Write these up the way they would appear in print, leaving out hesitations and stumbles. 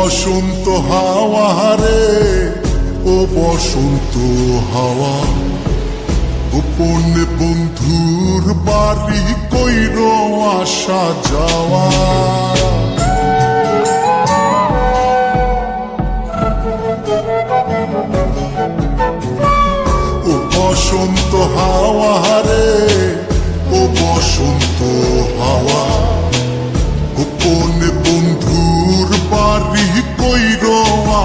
বসন্ত হাওয়া রে, ও বসন্ত হাওয়া, গোপনে বন্ধুর বাড়ি কইর আসা যাওয়া। ও বসন্ত হাওয়া রে, ও বসন্ত হাওয়া, গোপনে বন্ধুর বাড়ি কইর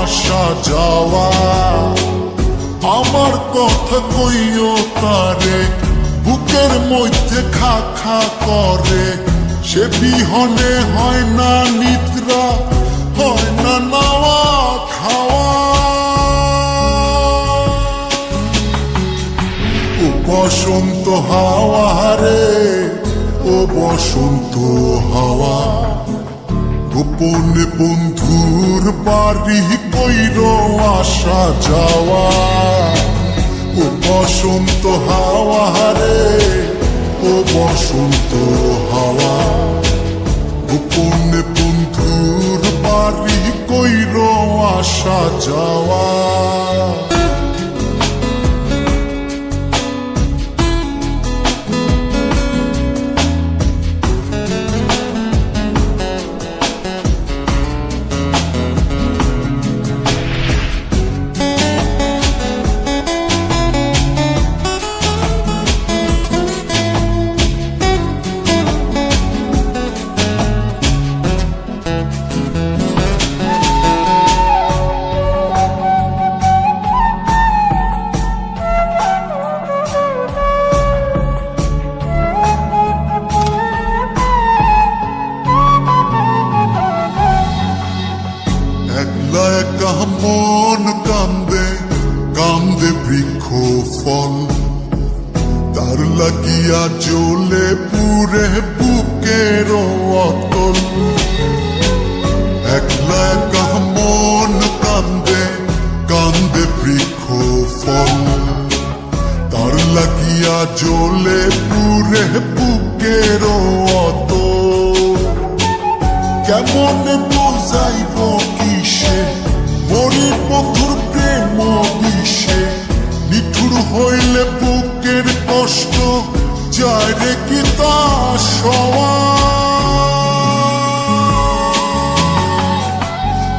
আসা যাওয়া। আমার কথা কইও তারে, বুকের মধ্যে খা খা করে, সে বিহনে হয় না নিদ্রা, হয় না নাওয়া খাওয়া। ও বসন্ত হাওয়া রে, ও বসন্ত হাওয়া, গোপনে বন্ধুর বাড়ি কইর আসা যাওয়া। ও বসন্ত হাওয়া রে, ও বসন্ত হাওয়া, গোপনে বন্ধুর বাড়ি কইর আসা যাওয়া। একা মন কান্দে, কান্দে বৃক্ষ ফল, তার লাগিয়া জ্বলে পুরে বুকের অতল। একলা একা মন কান্দে, কান্দে বৃক্ষ ফল, তার লাগিয়া জ্বলে পুরে বুকের অতল। কেমন বুঝাইব কিসে মরির বন্ধুর প্রেম বিষে, নিঠুর হইলে বুকের কষ্ট যায় রে কি তা সওয়া।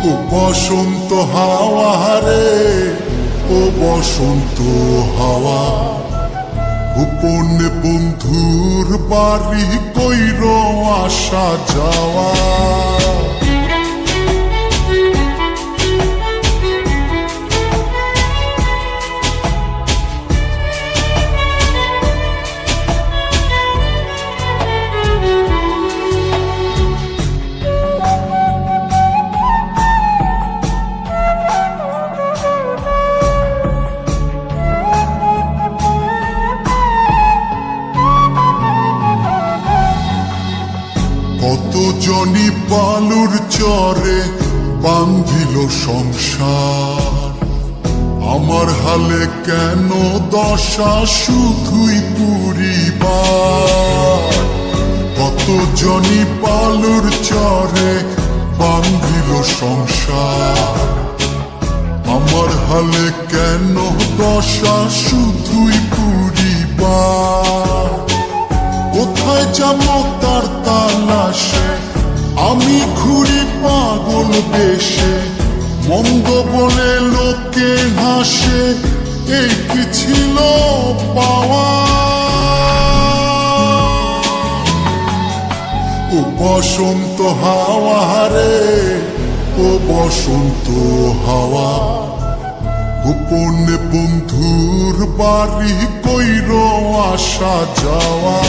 ও বসন্ত হাওয়া রে, ও বসন্ত হাওয়া, গোপনে বন্ধুর বাড়ি কইর আসা যাওয়া। কত জনি বালুর চরে বান্ধিল সংসার, আমার হালে কেন দশা শুধুই পুরিবার। কত জনি বালুর চরে বান্ধিল সংসার, আমার হালে কেন দশা শুধুই পুরিবার। কোথায় যাবো তার তালাশে, আমি ঘুরি পাগল বেশে, মন্দ বলে লোকে হাসে, এই কি ছিল পাওয়া। ও বসন্ত হাওয়া রে, ও বসন্ত হাওয়া, গোপনে বন্ধুর বাড়ি কইর আসা যাওয়া।